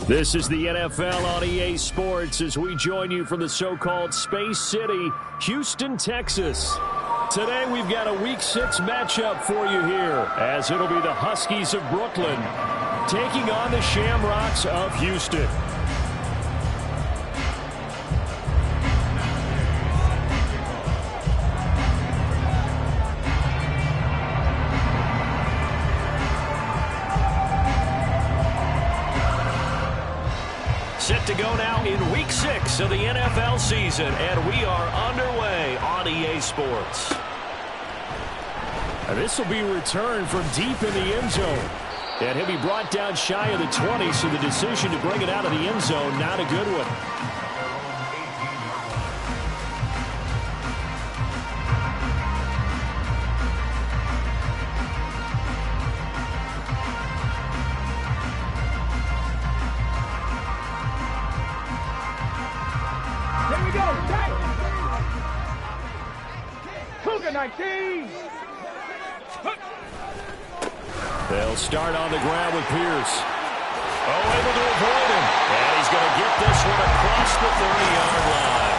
This is the NFL on EA Sports as we join you from the so-called Space City, Houston, Texas. Today we've got a Week 6 matchup for you here, as it'll be the Huskies of Brooklyn taking on the Shamrocks of Houston. Set to go now in Week 6 of the NFL season, and we are underway on EA Sports. And this will be returned from deep in the end zone. And he'll be brought down shy of the 20, so the decision to bring it out of the end zone, not a good one. They'll start on the ground with Pierce. Oh, able to avoid him. And he's going to get this one across the 30-yard line.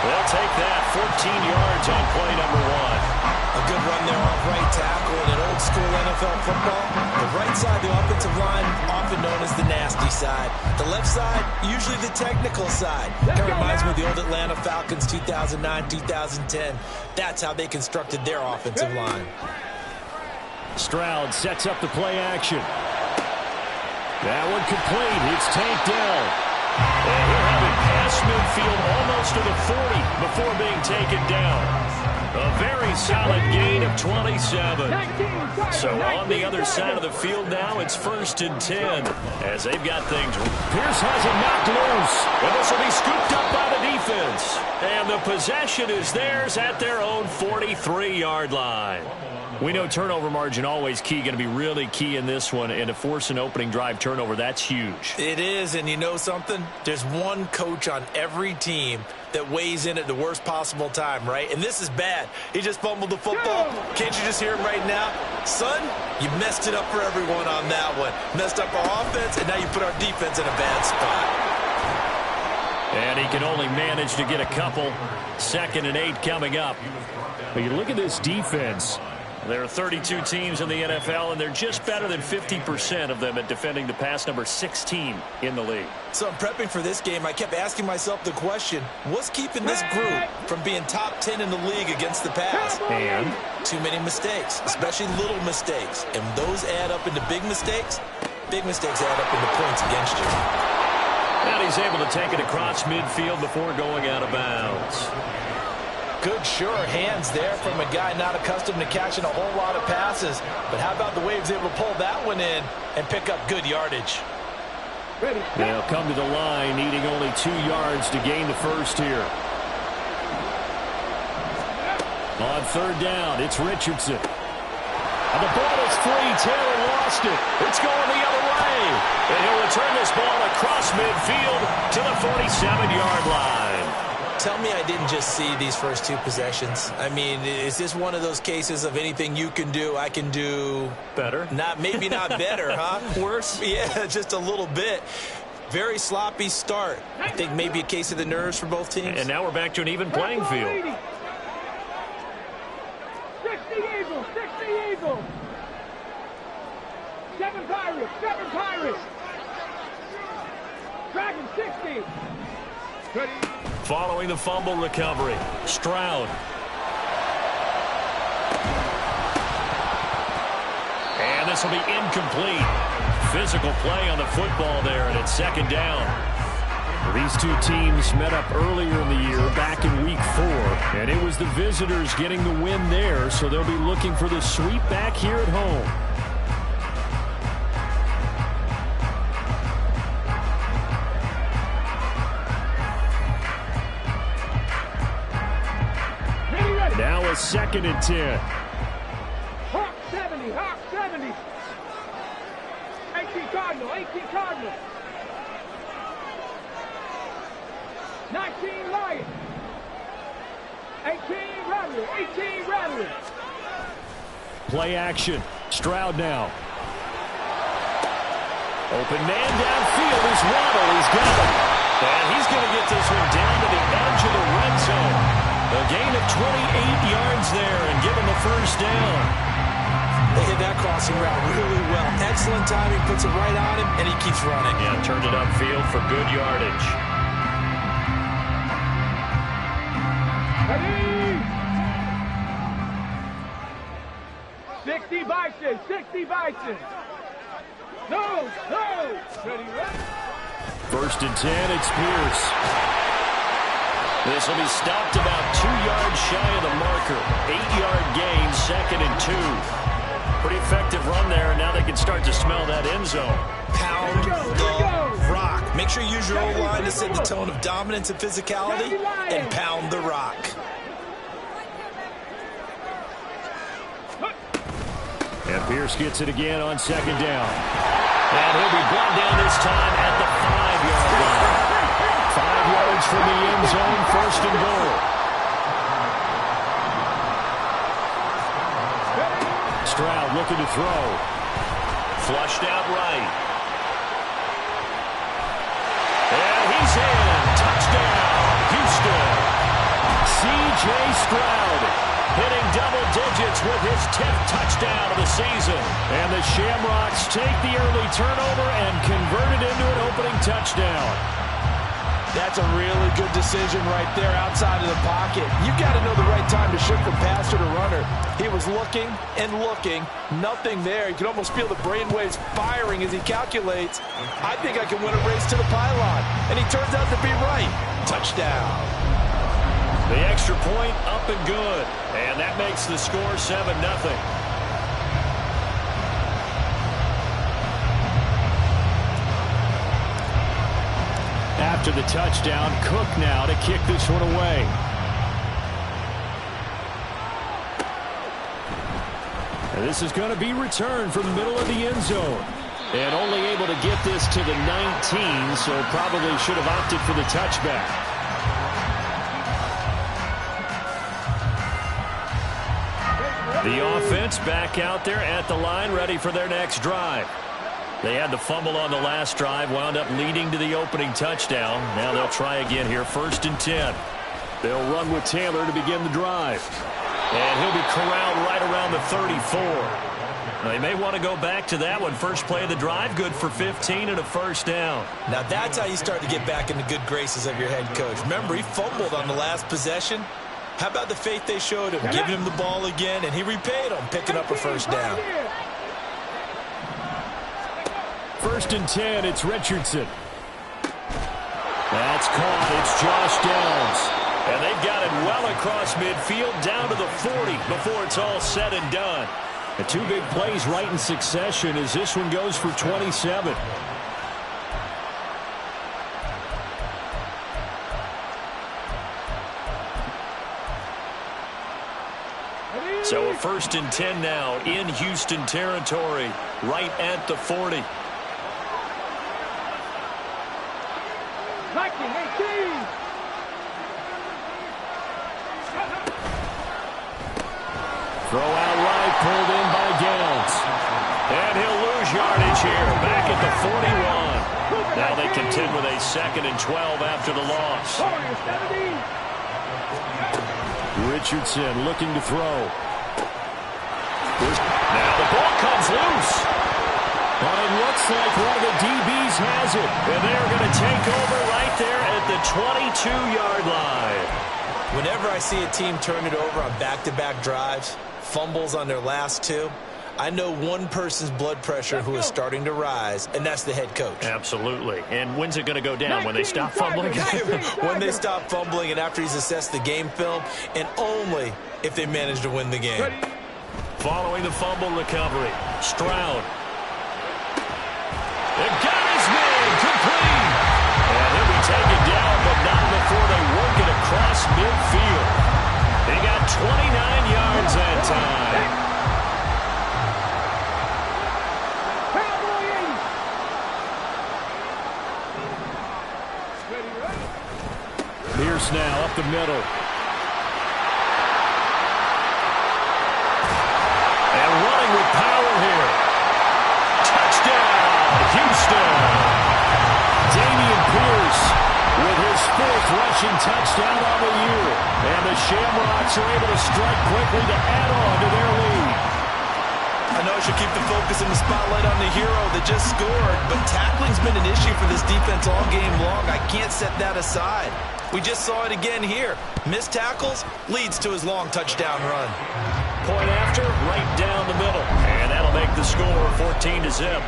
They'll take that 14 yards on play number 1. A good run there off right tackle in an old-school NFL football. The right side, the offensive line, often known as the nasty side. The left side, usually the technical side. Kind of reminds me of the old Atlanta Falcons 2009-2010. That's how they constructed their offensive line. Stroud sets up the play action. That one complete. It's Tank Dell. And he'll have it past midfield almost to the 40 before being taken down. A very solid gain of 27. So on the other side of the field now, it's 1st and 10 as they've got things. Pierce has it knocked loose. And this will be scooped up by the defense. And the possession is theirs at their own 43-yard line. We know turnover margin always key, going to be really key in this one, and to force an opening drive turnover, that's huge. It is, and you know something? There's one coach on every team that weighs in at the worst possible time, right? And this is bad. He just fumbled the football. Can't you just hear him right now? Son, you messed it up for everyone on that one. Messed up our offense, and now you put our defense in a bad spot. And he can only manage to get a couple. 2nd and 8 coming up. But you look at this defense. There are 32 teams in the NFL, and they're just better than 50% of them at defending the pass, number 16 in the league. So I'm prepping for this game. I kept asking myself the question, what's keeping this group from being top 10 in the league against the pass? And too many mistakes, especially little mistakes. And those add up into big mistakes. Big mistakes add up into points against you. And he's able to take it across midfield before going out of bounds. Good, sure hands there from a guy not accustomed to catching a whole lot of passes. But how about the way he was able to pull that one in and pick up good yardage? They'll come to the line, needing only 2 yards to gain the first here. On 3rd down, it's Richardson. And the ball is free. Taylor lost it. It's going the other way. And he'll return this ball across midfield to the 47-yard line. Tell me I didn't just see these first 2 possessions. I mean, is this one of those cases of anything you can do, I can do better? Maybe not better, huh? Worse? Yeah, just a little bit. Very sloppy start. I think maybe a case of the nerves for both teams. And now we're back to an even playing field. 60 Eagles, 60 Eagles. 7 Pirates, 7 Pirates. Dragon 60. Ready. Following the fumble recovery, Stroud. And this will be incomplete. Physical play on the football there, and it's 2nd down. These 2 teams met up earlier in the year, back in Week 4, and it was the visitors getting the win there, so they'll be looking for the sweep back here at home. Now a 2nd and 10. Hawk 70, Hawk 70. 18 Cardinal, 18 Cardinal. 19 Lions. 18 Rattler, 18 Rattler. Play action. Stroud now. Open man downfield is Waddle. He's got it. And he's going to get this one down to the edge of the red zone. A gain of 28 yards there and give him the first down. They hit that crossing route really well. Excellent timing, puts it right on him, and he keeps running. Yeah, turned it upfield for good yardage. Ready? 60 Bison, 60 Bison. No. Ready, ready. First and 10, it's Pierce. This will be stopped about 2 yards shy of the marker. 8-yard gain, 2nd and 2. Pretty effective run there, and now they can start to smell that end zone. Pound the rock. Make sure you use your O-line to set the tone of dominance and physicality, and pound the rock. And Pierce gets it again on 2nd down. And he'll be brought down this time at the 5-yard line. 5 yards from the end zone, 1st and goal. Stroud looking to throw. Flushed out right. And he's in. Touchdown, Houston. C.J. Stroud hitting double digits with his 10th touchdown of the season. And the Shamrocks take the early turnover and convert it into an opening touchdown. That's a really good decision right there outside of the pocket. You've got to know the right time to shift from passer to runner. He was looking and looking. Nothing there. You can almost feel the brainwaves firing as he calculates. I think I can win a race to the pylon. And he turns out to be right. Touchdown. The extra point up and good. And that makes the score 7-0. After the touchdown, Cook now to kick this one away. And this is going to be returned from the middle of the end zone. And only able to get this to the 19, so probably should have opted for the touchback. The offense back out there at the line, ready for their next drive. They had the fumble on the last drive, wound up leading to the opening touchdown. Now they'll try again here, 1st and 10. They'll run with Taylor to begin the drive. And he'll be corralled right around the 34. They may want to go back to that one. First play of the drive, good for 15 and a first down. Now that's how you start to get back in the good graces of your head coach. Remember, he fumbled on the last possession. How about the faith they showed him, giving him the ball again, and he repaid them, picking up a first down. 1st and 10, it's Richardson. That's caught. It's Josh Downs. And they've got it well across midfield, down to the 40 before it's all said and done. The 2 big plays right in succession as this one goes for 27. So a 1st and 10 now in Houston territory, right at the 40. Throw out right, pulled in by Downs. And he'll lose yardage here, back at the 41. Now they contend with a 2nd and 12 after the loss. Richardson looking to throw. Now the ball comes loose. But it looks like one of the DBs has it. And they're going to take over right there at the 22-yard line. Whenever I see a team turn it over on back-to-back drives, fumbles on their last 2, I know one person's blood pressure who is starting to rise, and that's the head coach. Absolutely. And when's it going to go down? When they stop fumbling? When they stop fumbling and after he's assessed the game film, and only if they manage to win the game. Following the fumble recovery, Stroud. They've got his man, complete. And he'll be taken down, but not before they work it across midfield. They got 29 yards that time. Pierce now up the middle. And running with power here. Touchdown, Houston. rushing touchdown on the year. And the Shamrocks are able to strike quickly to add on to their lead. I know I should keep the focus and the spotlight on the hero that just scored, but tackling's been an issue for this defense all game long. I can't set that aside. We just saw it again here. Missed tackles leads to his long touchdown run. Point after, right down the middle. And that'll make the score 14-0.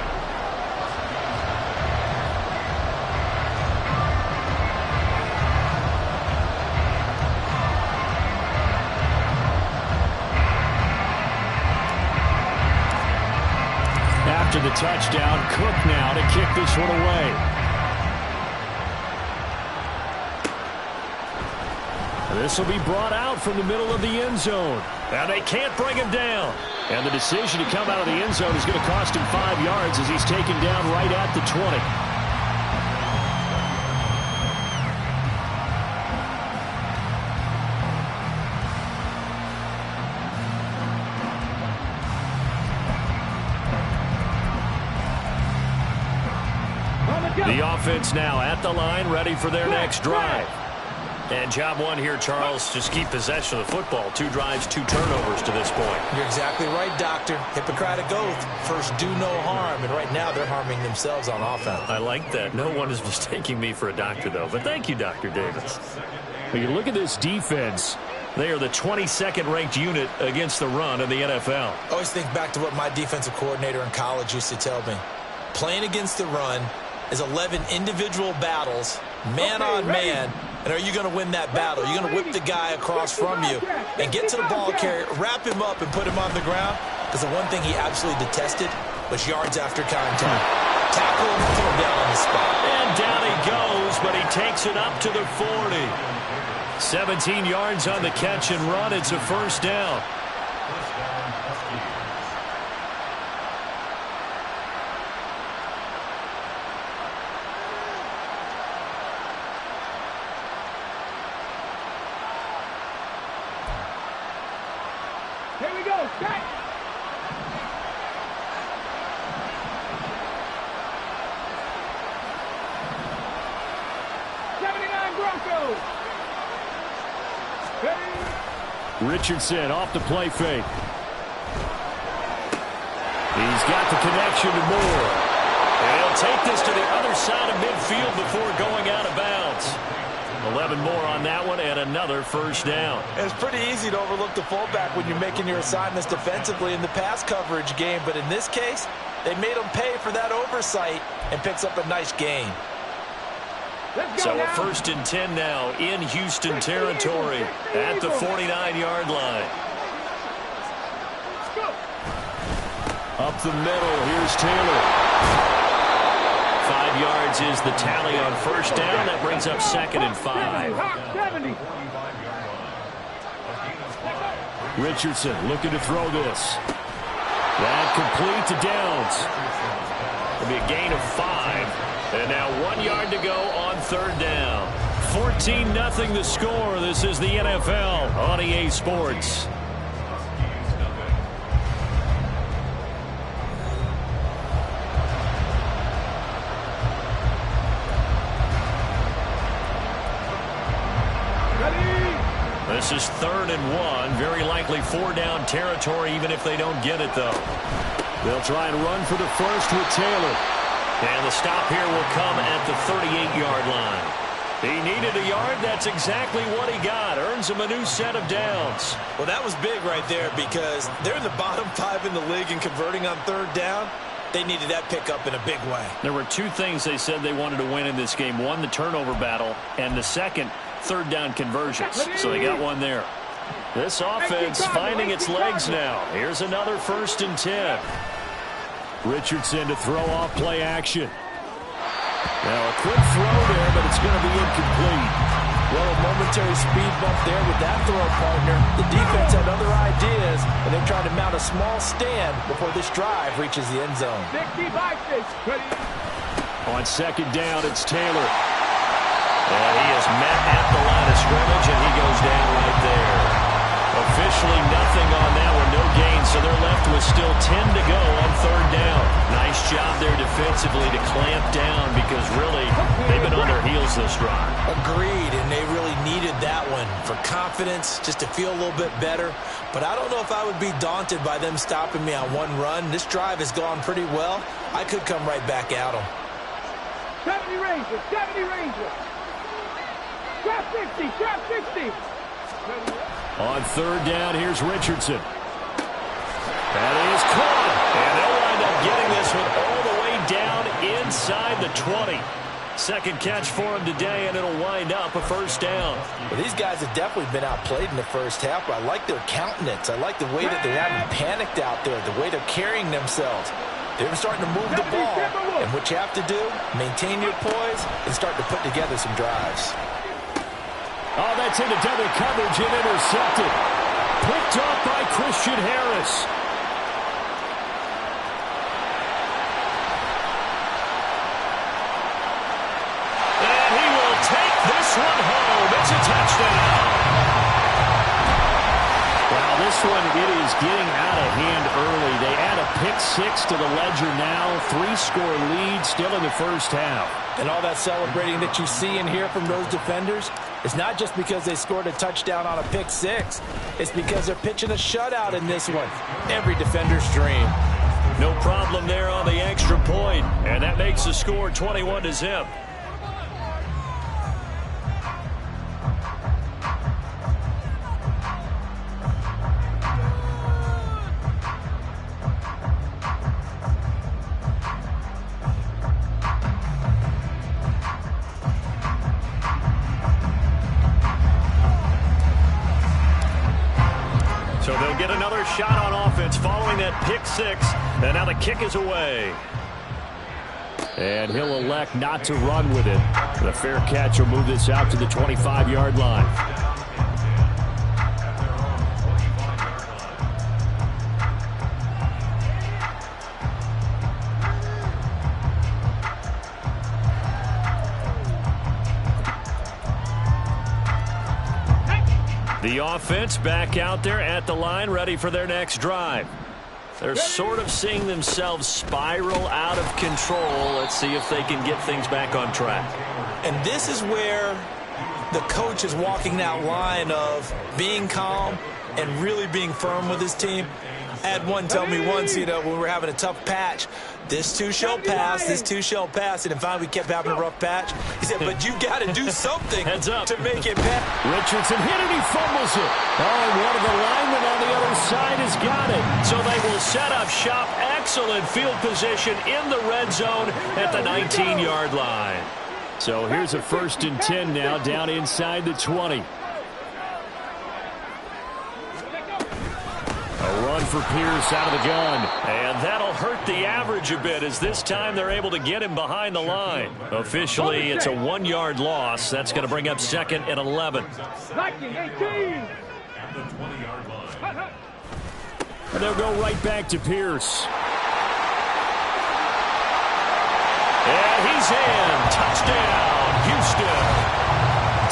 After the touchdown, Cook now to kick this one away. This will be brought out from the middle of the end zone. Now they can't bring him down. And the decision to come out of the end zone is going to cost him 5 yards as he's taken down right at the 20. The offense now at the line, ready for their next drive. And job one here, Charles, just keep possession of the football. 2 drives, 2 turnovers to this point. You're exactly right, Doctor. Hippocratic oath. First, do no harm. And right now, they're harming themselves on offense. I like that. No one is mistaking me for a doctor, though. But thank you, Dr. Davis. When you look at this defense, they are the 22nd ranked unit against the run in the NFL. I always think back to what my defensive coordinator in college used to tell me. Playing against the run is 11 individual battles, man on man. And are you going to win that battle? You're going to whip the guy across from you and get to the ball carrier, wrap him up, and put him on the ground. Because the one thing he absolutely detested was yards after contact. Tackle him, put him down on the spot. And down he goes, but he takes it up to the 40. 17 yards on the catch and run. It's a first down. Here we go, set! Broncos! Richardson off the play fake. He's got the connection to Moore. And he'll take this to the other side of midfield before going out of bounds. 11 more on that one and another first down. It's pretty easy to overlook the fullback when you're making your assignments defensively in the pass coverage game. But in this case, they made him pay for that oversight and picks up a nice gain. So a first and 10 now in Houston territory at the 49-yard line. Up the middle, here's Taylor. 5 yards is the tally on first down. That brings up 2nd and 5. Richardson looking to throw this. That complete to Downs. It'll be a gain of 5. And now 1 yard to go on third down. 14-0 the score. This is the NFL on EA Sports. This is 3rd and 1. Very likely 4-down territory, even if they don't get it, though. They'll try and run for the first with Taylor. And the stop here will come at the 38-yard line. He needed a yard. That's exactly what he got. Earns him a new set of downs. Well, that was big right there because they're in the bottom 5 in the league and converting on third down. They needed that pickup in a big way. There were 2 things they said they wanted to win in this game. One, the turnover battle, and the second, third down conversions. So they got one there. This offense finding its legs now. Here's another 1st and 10. Richardson to throw off play action. Now a quick throw there, but it's going to be incomplete. Well, a momentary speed bump there with that throw partner. The defense had other ideas, and they're trying to mount a small stand before this drive reaches the end zone. 60 by 6. On 2nd down, it's Taylor. And he is met at the line of scrimmage, and he goes down right there. Officially nothing on that one, no gain, so they're left with still 10 to go on third down. Nice job there defensively to clamp down because really they've been on their heels close this drive. Agreed, and they really needed that one for confidence, just to feel a little bit better. But I don't know if I would be daunted by them stopping me on one run. This drive has gone pretty well. I could come right back at them. 70 Rangers, 70 Rangers. Trap 60, trap 60. On third down, here's Richardson. That is caught. And they'll wind up getting this one all the way down inside the 20. Second catch for him today, and it'll wind up a first down. Well, these guys have definitely been outplayed in the first half, but I like their countenance. I like the way that they haven't panicked out there, the way they're carrying themselves. They're starting to move the ball, and what you have to do, maintain your poise and start to put together some drives. Oh, that's into double coverage and intercepted. Picked off by Christian Harris. And he will take this one home. It's a touchdown. Well, this one, it is getting out of hand early. They add a pick six to the ledger now. 3-score lead still in the first half. And all that celebrating that you see and hear from those defenders, it's not just because they scored a touchdown on a pick six. It's because they're pitching a shutout in this one. Every defender's dream. No problem there on the extra point. And that makes the score 21-0. So they'll get another shot on offense following that pick six. And now the kick is away. And he'll elect not to run with it. The fair catch will move this out to the 25-yard line. The offense back out there at the line, ready for their next drive. They're sort of seeing themselves spiral out of control. Let's see if they can get things back on track. And this is where the coach is walking that line of being calm and really being firm with his team. I had one tell me once, when we were having a tough patch, this too shall pass, this too shall pass. And finally we kept having a rough patch. He said, but you got to do something to make it pass. Richardson hit it, he fumbles it. Oh, and one of the linemen on the other side has got it. So they will set up shop. Excellent field position in the red zone at the 19-yard line. So here's a 1st and 10 now down inside the 20. A run for Pierce out of the gun. And that'll hurt the average a bit as this time they're able to get him behind the line. Officially, it's a 1-yard loss. That's going to bring up 2nd and 11. 18. And they'll go right back to Pierce. And he's in. Touchdown, Houston.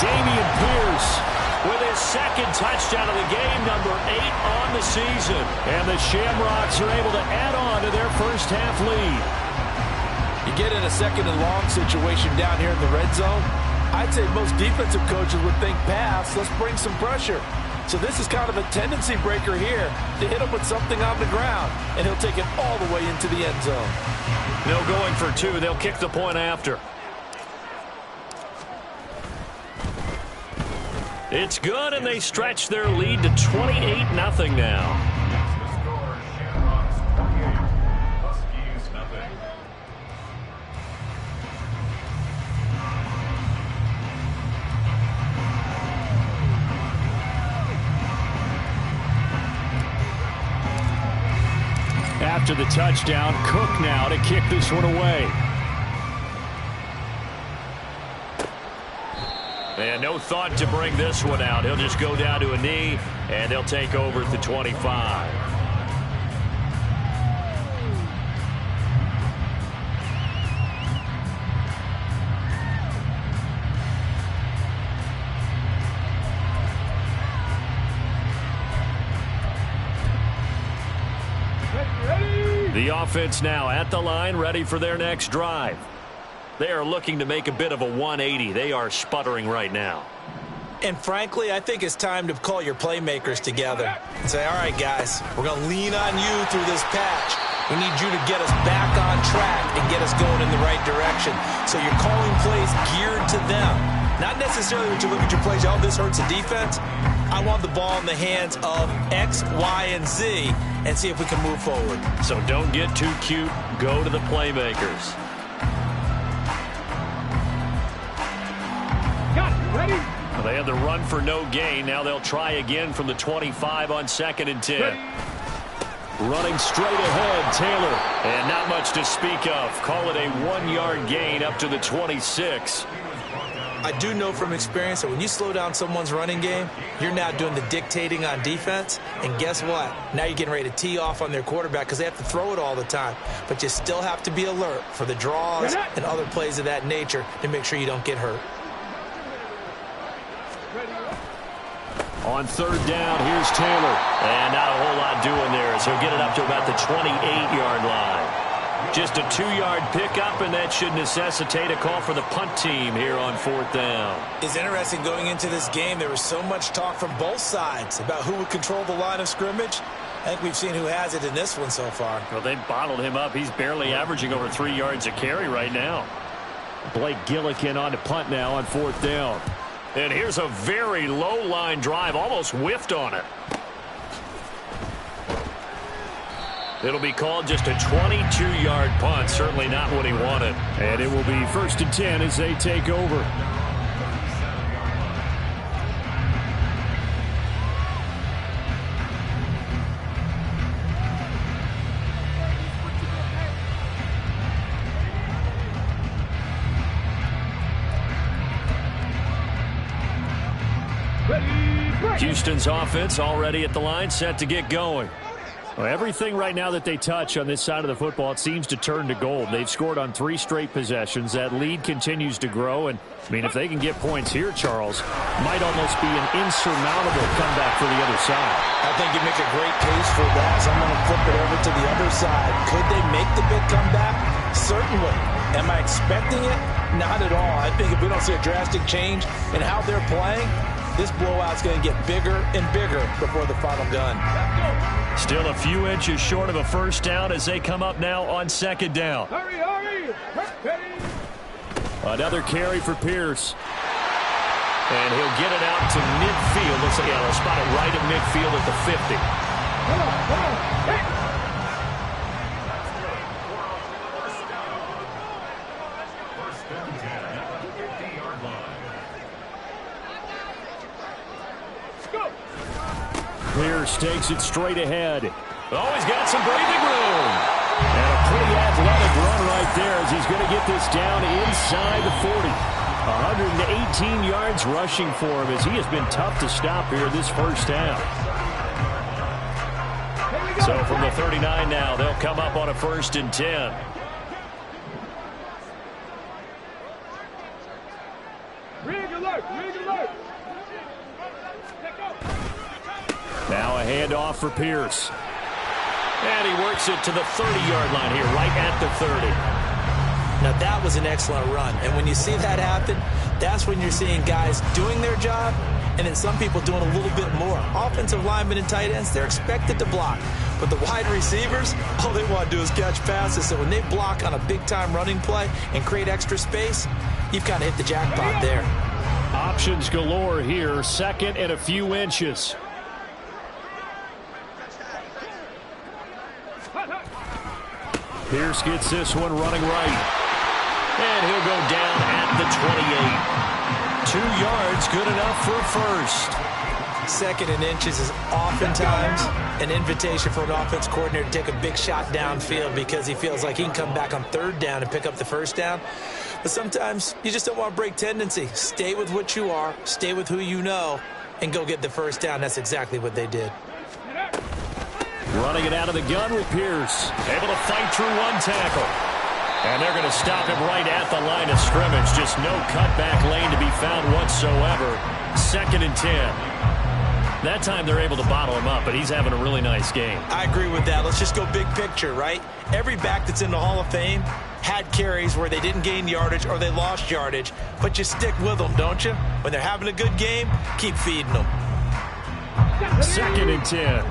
Dameon Pierce with his 2nd touchdown of the game, number 8 on the season. And the Shamrocks are able to add on to their first half lead. You get in a 2nd and long situation down here in the red zone, I'd say most defensive coaches would think pass, let's bring some pressure. So this is kind of a tendency breaker here to hit him with something on the ground, and he'll take it all the way into the end zone. No going for 2. They'll kick the point after. It's good, and they stretch their lead to 28-0 now. After the touchdown, Cook now to kick this one away. And no thought to bring this one out. He'll just go down to a knee, and they'll take over at the 25. The offense now at the line, ready for their next drive. They are looking to make a bit of a 180. They are sputtering right now. And frankly, I think it's time to call your playmakers together and say, all right, guys, we're going to lean on you through this patch. We need you to get us back on track and get us going in the right direction. So you're calling plays geared to them. Not necessarily when you look at your plays, oh, this hurts the defense. I want the ball in the hands of X, Y, and Z and see if we can move forward. So don't get too cute. Go to the playmakers. Got it. Ready? They had the run for no gain. Now they'll try again from the 25 on 2nd and 10. Ready? Running straight ahead, Taylor. And not much to speak of. Call it a 1-yard gain up to the 26. I do know from experience that when you slow down someone's running game, you're now doing the dictating on defense. And guess what? Now you're getting ready to tee off on their quarterback because they have to throw it all the time. But you still have to be alert for the draws and other plays of that nature to make sure you don't get hurt. On 3rd down, here's Taylor. And not a whole lot doing there as he'll get it up to about the 28-yard line. Just a 2-yard pickup, and that should necessitate a call for the punt team here on 4th down. It's interesting going into this game. There was so much talk from both sides about who would control the line of scrimmage. I think we've seen who has it in this one so far. Well, they bottled him up. He's barely averaging over 3 yards a carry right now. Blake Gillikin on to punt now on 4th down. And here's a very low line drive, almost whiffed on it. It'll be called just a 22-yard punt, certainly not what he wanted. And it will be 1st and 10 as they take over. Houston's offense already at the line, set to get going. Well, everything right now that they touch on this side of the football, it seems to turn to gold. They've scored on 3 straight possessions. That lead continues to grow. And, I mean, if they can get points here, Charles, might almost be an insurmountable comeback for the other side. I think you make a great case for that. So I'm going to flip it over to the other side. Could they make the big comeback? Certainly. Am I expecting it? Not at all. I think if we don't see a drastic change in how they're playing, this blowout's going to get bigger and bigger before the final gun. Still a few inches short of a 1st down as they come up now on 2nd down. Hurry, hurry. Another carry for Pierce. And he'll get it out to midfield. Looks like they'll spot it right at midfield at the 50. Come on. Hey. Pierce takes it straight ahead. Oh, he's got some breathing room. And a pretty athletic run right there as he's going to get this down inside the 40. 118 yards rushing for him as he has been tough to stop here this 1st half. So from the 39 now, they'll come up on a 1st and 10. Rig alert, rig alert. Now a handoff for Pierce. And he works it to the 30-yard line here, right at the 30. Now, that was an excellent run. And when you see that happen, that's when you're seeing guys doing their job and then some people doing a little bit more. Offensive linemen and tight ends, they're expected to block. But the wide receivers, all they want to do is catch passes. So when they block on a big-time running play and create extra space, you've kind of hit the jackpot there. Options galore here, 2nd and a few inches. Pierce gets this one running right. And he'll go down at the 28. 2 yards, good enough for a 1st. 2nd and inches is oftentimes an invitation for an offense coordinator to take a big shot downfield because he feels like he can come back on 3rd down and pick up the 1st down. But sometimes you just don't want to break tendency. Stay with what you are, stay with who you know, and go get the 1st down. That's exactly what they did. Running it out of the gun with Pierce. Able to fight through 1 tackle. And they're going to stop him right at the line of scrimmage. Just no cutback lane to be found whatsoever. 2nd and 10. That time they're able to bottle him up, but he's having a really nice game. I agree with that. Let's just go big picture, right? Every back that's in the Hall of Fame had carries where they didn't gain yardage or they lost yardage, but you stick with them, don't you? When they're having a good game, keep feeding them. 2nd and 10.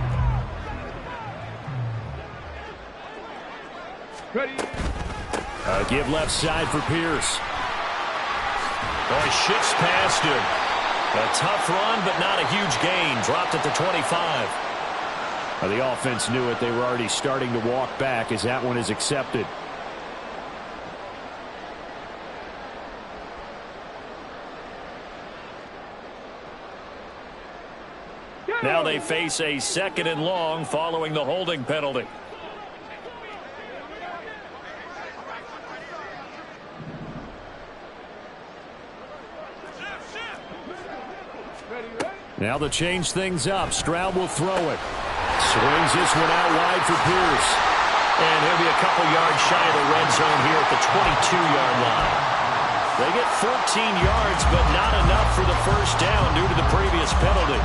Ready. Give left side for Pierce. Oh, he shifts past him. A tough run, but not a huge gain. Dropped at the 25. The offense knew it. They were already starting to walk back as that one is accepted. Now they face a 2nd and long following the holding penalty. Now to change things up, Stroud will throw it. Swings this one out wide for Pierce. And he'll be a couple yards shy of the red zone here at the 22-yard line. They get 14 yards, but not enough for the first down due to the previous penalty.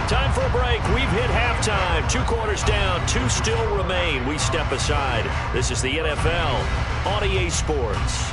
Time for a break. We've hit halftime. 2 quarters down, 2 still remain. We step aside. This is the NFL on EA Sports.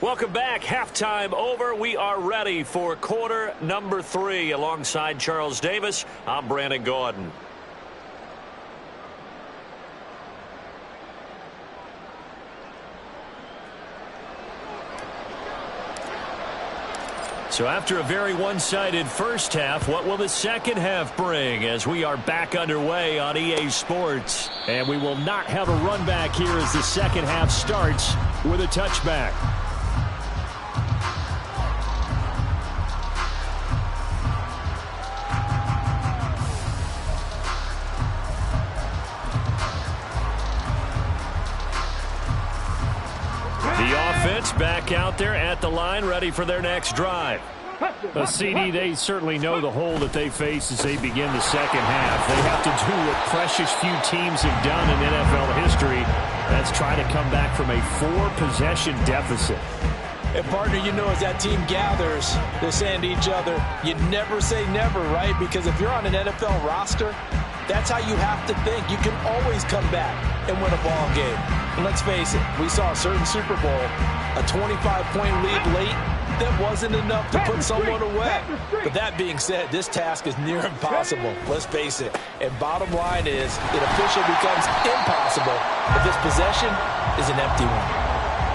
Welcome back. Halftime over. We are ready for quarter number 3. Alongside Charles Davis, I'm Brandon Gaudin. So after a very one-sided first half, what will the second half bring as we are back underway on EA Sports? And we will not have a run back here as the second half starts with a touchback. Back out there at the line, ready for their next drive. CD, they certainly know the hole that they face as they begin the second half. They have to do what precious few teams have done in NFL history. That's try to come back from a 4-possession deficit. And, partner, you know, as that team gathers, they're saying to each other, you never say never, right? Because if you're on an NFL roster, that's how you have to think. You can always come back and win a ball game. And let's face it, we saw a certain Super Bowl, a 25-point lead late, that wasn't enough to put someone away. But that being said, this task is near impossible. Let's face it. And bottom line is, it officially becomes impossible if this possession is an empty one.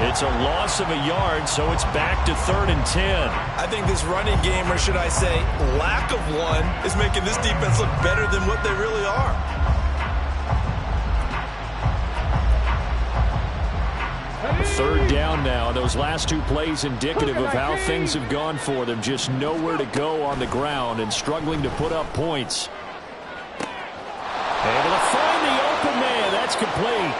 It's a loss of a yard, so it's back to 3rd and 10. I think this running game, or should I say lack of one, is making this defense look better than what they really are. Third down now. Those last 2 plays indicative of how things have gone for them. Just nowhere to go on the ground and struggling to put up points. Able to find the open man. That's complete.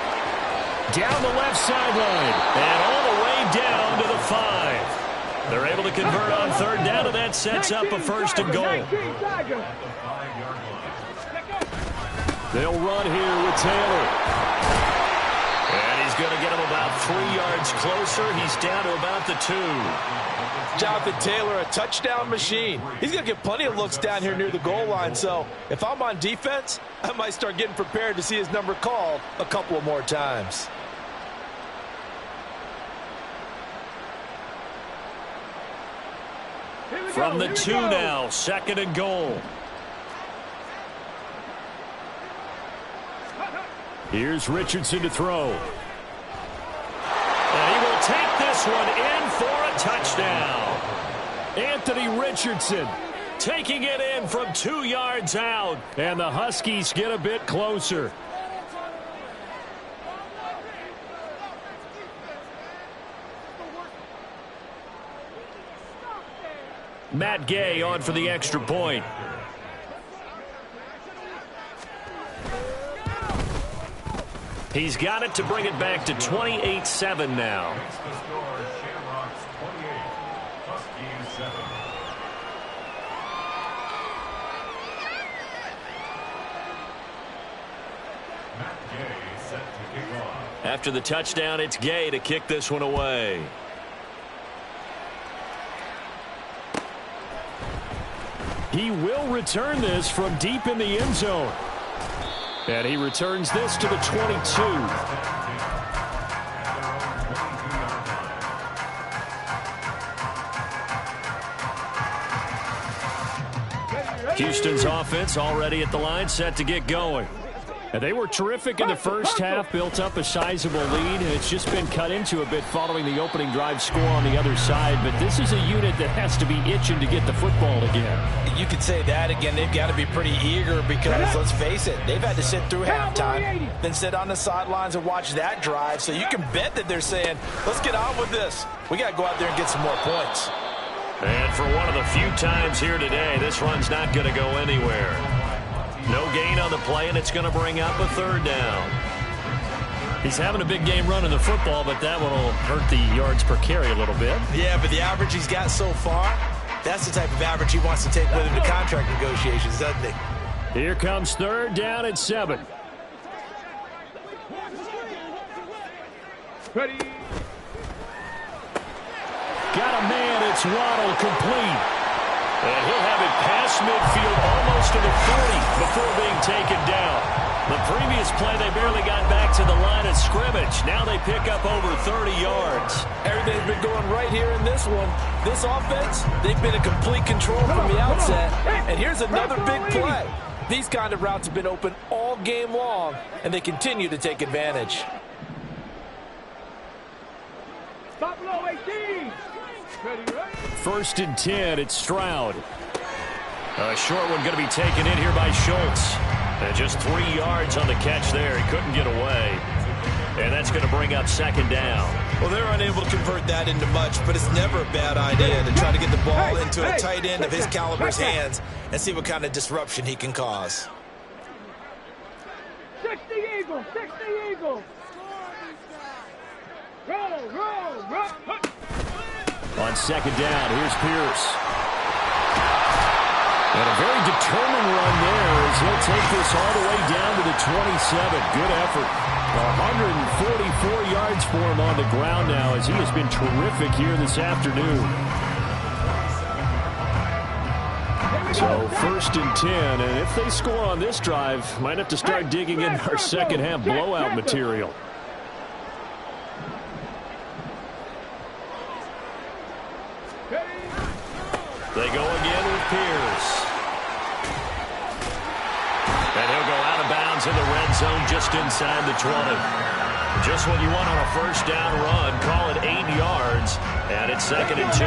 Down the left sideline. And all the way down to the 5. They're able to convert on 3rd down, and that sets up a 1st and goal. They'll run here with Taylor. And he's going to get him about 3 yards closer. He's down to about the 2. Jonathan Taylor, a touchdown machine. He's going to get plenty of looks down here near the goal line. So if I'm on defense, I might start getting prepared to see his number called a couple of more times. From the 2 now, 2nd and goal. Here's Richardson to throw. And he will take this one in for a touchdown. Anthony Richardson taking it in from 2 yards out. And the Huskies get a bit closer. Matt Gay on for the extra point. He's got it to bring it back to 28-7 now. After the touchdown, it's Gay to kick this one away. He will return this from deep in the end zone. And he returns this to the 22. Houston's offense already at the line, set to get going. And they were terrific in the first half, built up a sizable lead, and it's just been cut into a bit following the opening drive score on the other side. But this is a unit that has to be itching to get the football again. You could say that again. They've got to be pretty eager because, let's face it, they've had to sit through halftime, then sit on the sidelines and watch that drive. So you can bet that they're saying, let's get on with this. We got to go out there and get some more points. And for one of the few times here today, this run's not going to go anywhere. No gain on the play, and it's going to bring up a third down. He's having a big game running the football, but that one will hurt the yards per carry a little bit. Yeah, but the average he's got so far, that's the type of average he wants to take with him to contract negotiations, doesn't he? Here comes third down at 7. Ready. Got a man, it's Waddle, complete. And he'll have it past midfield almost to the 40 before being taken down. The previous play, they barely got back to the line of scrimmage. Now they pick up over 30 yards. Everything's been going right here in this one. This offense, they've been in complete control from the outset. And here's another big play. These kind of routes have been open all game long, and they continue to take advantage. Stop below 18. Ready, right? First and 10, it's Stroud. A short one going to be taken in here by Schultz. And just 3 yards on the catch there. He couldn't get away. And that's going to bring up second down. Well, they're unable to convert that into much, but it's never a bad idea to try to get the ball into a tight end of his caliber's hands and see what kind of disruption he can cause. 60 Eagles, 60 Eagles. Roll. On second down, here's Pierce. And a very determined run there as he'll take this all the way down to the 27. Good effort. 144 yards for him on the ground now as he has been terrific here this afternoon. So first and 10, and if they score on this drive, might have to start digging in our second half blowout material. They go again with Pierce. And he'll go out of bounds in the red zone just inside the 20. Just what you want on a first down run. Call it 8 yards. And it's second and 2.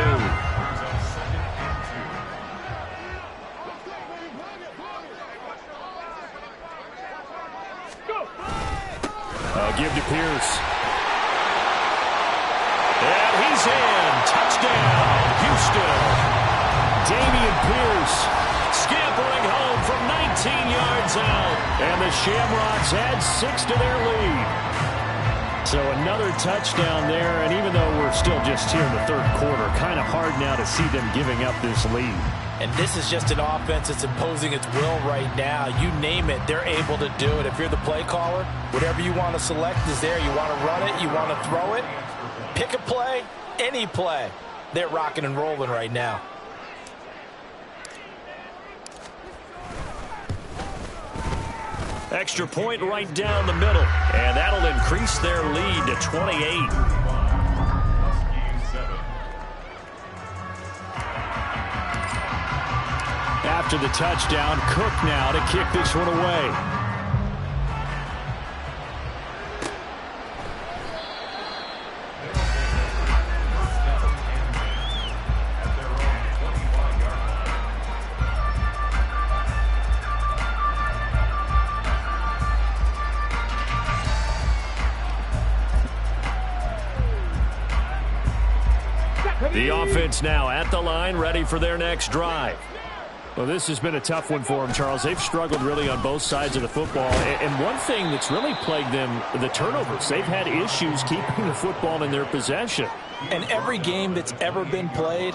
Give to Pierce. And he's in. Touchdown, Houston. Dameon Pierce scampering home from 19 yards out. And the Shamrocks add 6 to their lead. So another touchdown there, and even though we're still just here in the third quarter, kind of hard now to see them giving up this lead. And this is just an offense that's imposing its will right now. You name it, they're able to do it. If you're the play caller, whatever you want to select is there. You want to run it, you want to throw it. Pick a play, any play. They're rocking and rolling right now. Extra point right down the middle. And that'll increase their lead to 28. After the touchdown, Cook now to kick this one away. The offense now at the line, ready for their next drive. Well, this has been a tough one for them, Charles. They've struggled really on both sides of the football. And one thing that's really plagued them, the turnovers. They've had issues keeping the football in their possession. And every game that's ever been played,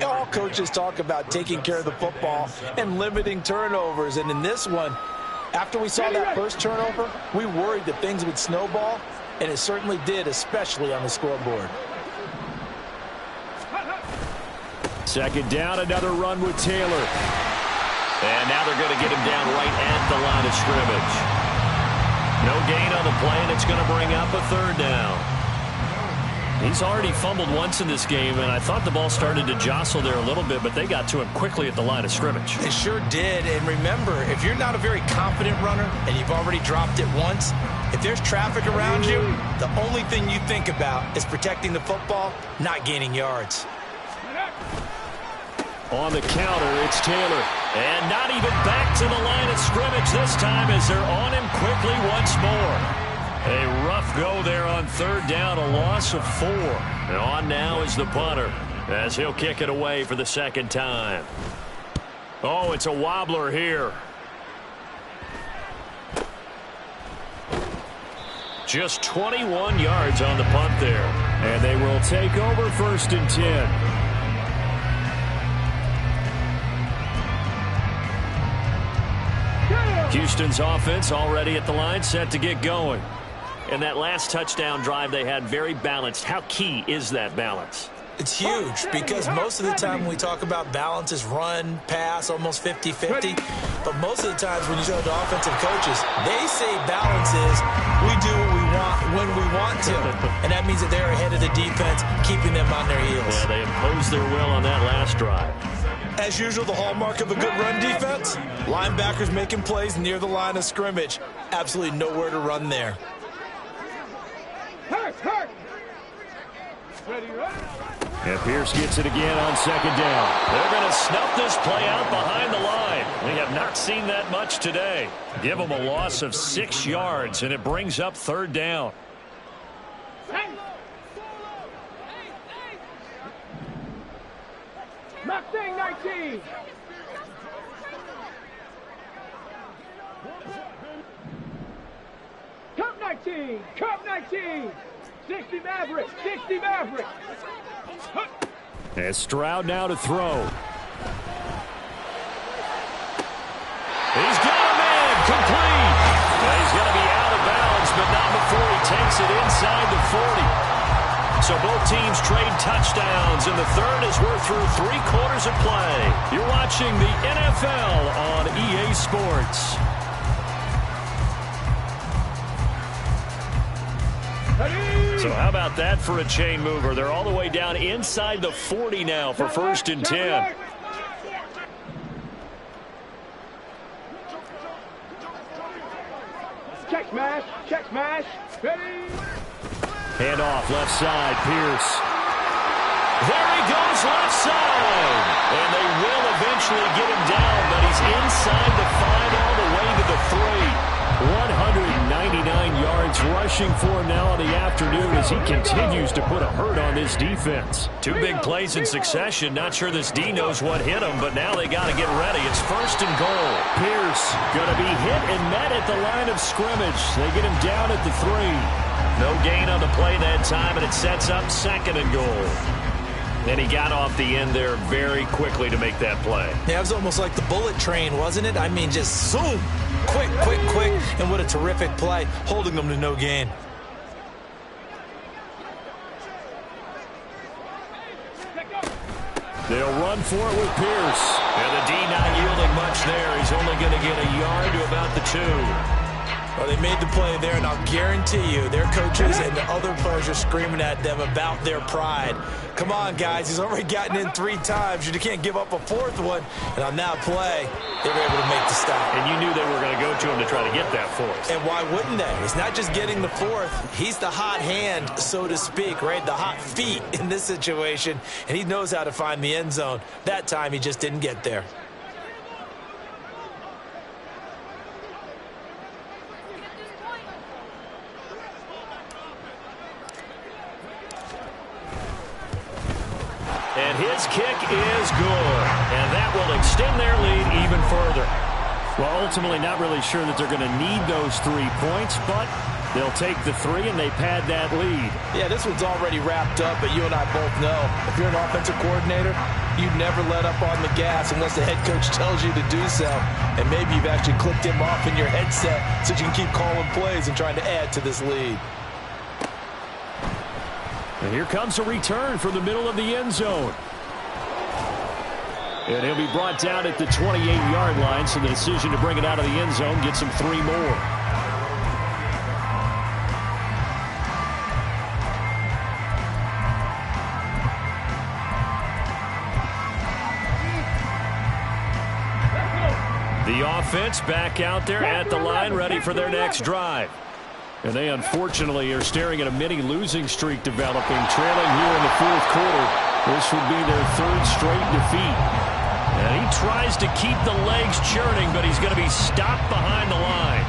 all coaches talk about taking care of the football and limiting turnovers. And in this one, After we saw that first turnover, we worried that things would snowball, and it certainly did, especially on the scoreboard. Second down, another run with Taylor. And now they're going to get him down right at the line of scrimmage. No gain on the play, and it's going to bring up a third down. He's already fumbled once in this game, and I thought the ball started to jostle there a little bit, but they got to him quickly at the line of scrimmage. They sure did, and remember, if you're not a very confident runner and you've already dropped it once, if there's traffic around you, the only thing you think about is protecting the football, not gaining yards. On the counter, it's Taylor. And not even back to the line of scrimmage this time as they're on him quickly once more. A rough go there on third down, a loss of 4. And on now is the punter as he'll kick it away for the second time. Oh, it's a wobbler here. Just 21 yards on the punt there. And they will take over 1st and 10. Houston's offense already at the line, set to get going. And that last touchdown drive they had, very balanced. How key is that balance? It's huge because most of the time when we talk about balance is run, pass, almost 50-50. But most of the times when you talk to offensive coaches, they say balance is we do what we want when we want to. And that means that they're ahead of the defense, keeping them on their heels. Yeah, they imposed their will on that last drive. As usual, the hallmark of a good run defense, linebackers making plays near the line of scrimmage. Absolutely nowhere to run there. Hurt. Ready, ready. And Pierce gets it again on second down. They're going to snuff this play out behind the line. We have not seen that much today. Give them a loss of 6 yards, and it brings up third down. Mustang 19. Cup 19. Cup 19. 60 Maverick. 60 Maverick. And Stroud now to throw. He's got a man complete. Well, he's going to be out of bounds, but not before he takes it inside the 40. So both teams trade touchdowns, and the third as we're through 3 quarters of play. You're watching the NFL on EA Sports. So how about that for a chain mover? They're all the way down inside the 40 now for 1st and 10. Check smash. Check smash. Ready. Handoff left side, Pierce. There he goes left side. And they will eventually get him down, but he's inside the 5 all the way to the 3. 199 yards rushing for him now in the afternoon as he continues to put a hurt on this defense. 2 big plays in succession. Not sure this D knows what hit him, but now they got to get ready. It's 1st and goal. Pierce going to be hit and met at the line of scrimmage. They get him down at the 3. No gain on the play that time, and it sets up 2nd and goal. And he got off the end there very quickly to make that play. Yeah, it was almost like the bullet train, wasn't it? I mean, just zoom. Quick. And what a terrific play, holding them to no gain. They'll run for it with Pierce. And the D not yielding much there. He's only going to get a yard to about the 2. Well, they made the play there, and I'll guarantee you their coaches and the other players are screaming at them about their pride. Come on, guys. He's already gotten in 3 times. You can't give up a 4th one. And on that play, they were able to make the stop. And you knew they were going to go to him to try to get that 4th. And why wouldn't they? It's not just getting the 4th. He's the hot hand, so to speak, right? The hot feet in this situation. And he knows how to find the end zone. That time, he just didn't get there. And his kick is good. And that will extend their lead even further. Well, ultimately not really sure that they're going to need those 3 points, but they'll take the 3 and they pad that lead. Yeah, this one's already wrapped up, but you and I both know if you're an offensive coordinator, You never let up on the gas unless the head coach tells you to do so. And maybe you've actually clicked him off in your headset so you can keep calling plays and trying to add to this lead. And here comes a return from the middle of the end zone. And he'll be brought down at the 28-yard line, so the decision to bring it out of the end zone gets him 3 more. The offense back out there at the line, ready for their next drive. And they unfortunately are staring at a mini losing streak developing, trailing here in the 4th quarter. This would be their 3rd straight defeat. And he tries to keep the legs churning, but he's going to be stopped behind the line.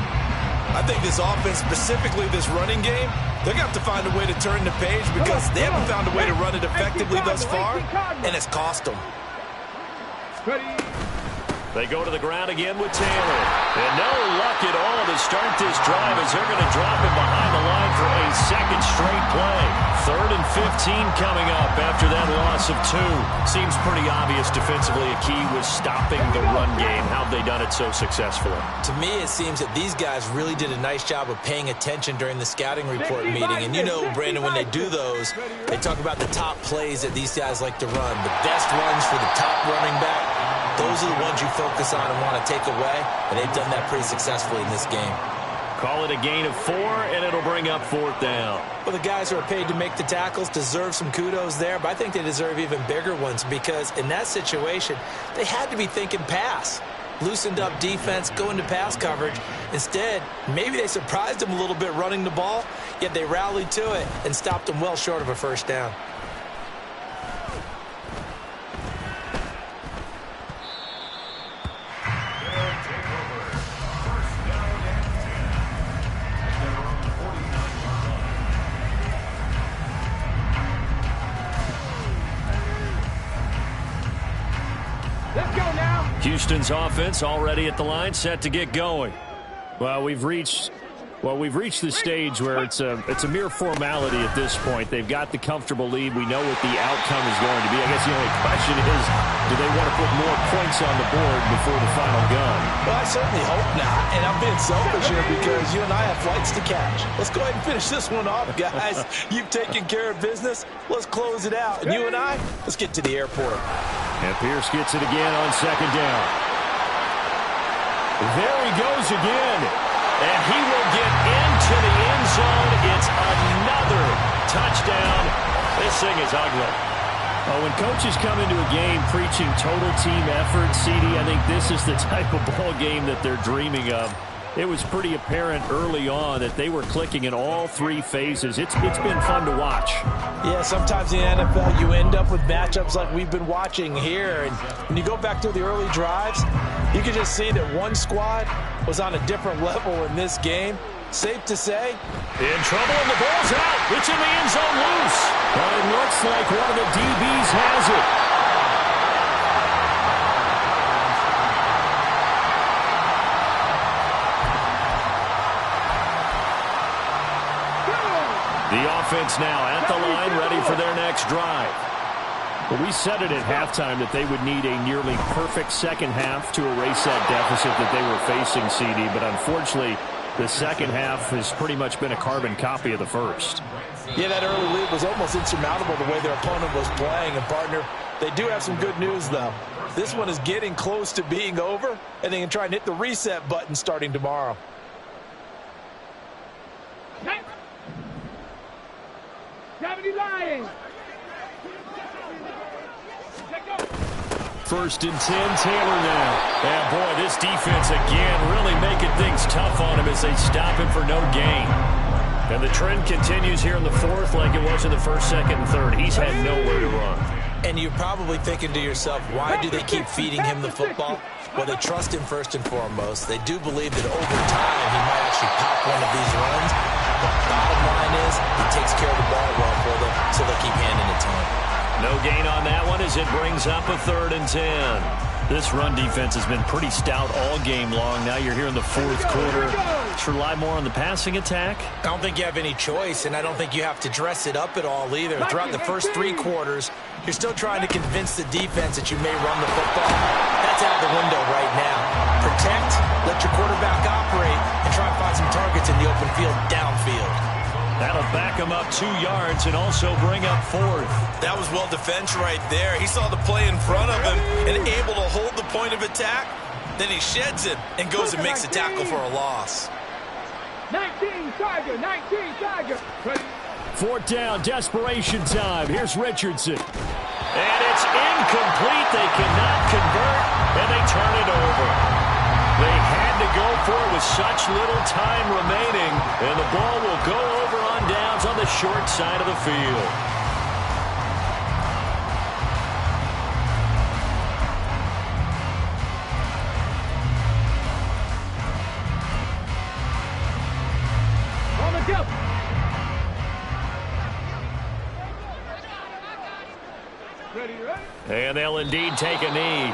I think this offense, specifically this running game, they're going to have to find a way to turn the page because they haven't found a way to run it effectively thus far, and it's cost them. They go to the ground again with Taylor. And no luck at all to start this drive as they're going to drop him behind the line for a 2nd straight play. 3rd and 15 coming up after that loss of 2. Seems pretty obvious defensively a key was stopping the run game. How have they done it so successfully? To me, it seems that these guys really did a nice job of paying attention during the scouting report meeting. And you know, Brandon, when they do those, they talk about the top plays that these guys like to run. The best runs for the top running back. Those are the ones you focus on and want to take away, and they've done that pretty successfully in this game. Call it a gain of 4, and it'll bring up 4th down. Well, the guys who are paid to make the tackles deserve some kudos there, but I think they deserve even bigger ones because in that situation, they had to be thinking pass. Loosened up defense, go into pass coverage. Instead, maybe they surprised them a little bit running the ball, yet they rallied to it and stopped them well short of a 1st down. Houston's offense already at the line, set to get going. Well, we've reached the stage where it's a mere formality at this point. They've got the comfortable lead. We know what the outcome is going to be. I guess the only question is, do they want to put more points on the board before the final gun? Well, I certainly hope not, and I'm being selfish here because you and I have flights to catch. Let's go ahead and finish this one off, guys. You've taken care of business. Let's close it out. And you and I, let's get to the airport. And Pierce gets it again on 2nd down. There he goes again. And he will get into the end zone. It's another touchdown. This thing is ugly. When coaches come into a game preaching total team effort, CD, I think this is the type of ball game that they're dreaming of. It was pretty apparent early on that they were clicking in all 3 phases. It's been fun to watch. Yeah, sometimes in the NFL you end up with matchups like we've been watching here. And when you go back to the early drives, you can just see that one squad was on a different level in this game. Safe to say. In trouble and the ball's out. It's in the end zone loose. But it looks like one of the DBs has it. The offense now at the line, ready for their next drive. Well, we said it at halftime that they would need a nearly perfect second half to erase that deficit that they were facing, CD. But unfortunately, the second half has pretty much been a carbon copy of the first. Yeah, that early lead was almost insurmountable the way their opponent was playing. And, partner, they do have some good news, though. This one is getting close to being over, and they can try and hit the reset button starting tomorrow. 70 Lions. 1st and 10, Taylor now. And boy, this defense again really making things tough on him as they stop him for no gain. And the trend continues here in the 4th like it was in the 1st, 2nd, and 3rd. He's had nowhere to run. And you're probably thinking to yourself, why do they keep feeding him the football? Well, they trust him first and foremost. They do believe that over time he might actually pop one of these runs. But the bottom line is he takes care of the ball well for them, so they'll keep handing it to him. No gain on that one as it brings up a 3rd and 10. This run defense has been pretty stout all game long. Now you're here in the 4th quarter. Just rely more on the passing attack. I don't think you have any choice, and I don't think you have to dress it up at all either. Throughout the first 3 quarters, you're still trying to convince the defense that you may run the football. That's out the window right now. Protect, let your quarterback operate, and try and find some targets in the open field downfield. That'll back him up 2 yards and also bring up 4th. That was well defensed right there. He saw the play in front of him and able to hold the point of attack. Then he sheds it and goes and makes a tackle for a loss. 19 Tiger, 19 Tiger. 4th down, desperation time. Here's Richardson. And it's incomplete. They cannot convert, and they turn it over. They had to go for it with such little time remaining, and the ball will go over on downs on the short side of the field. On the jump. Ready, ready? And they'll indeed take a knee.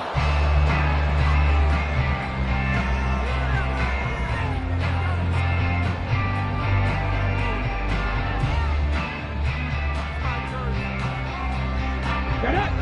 Get it.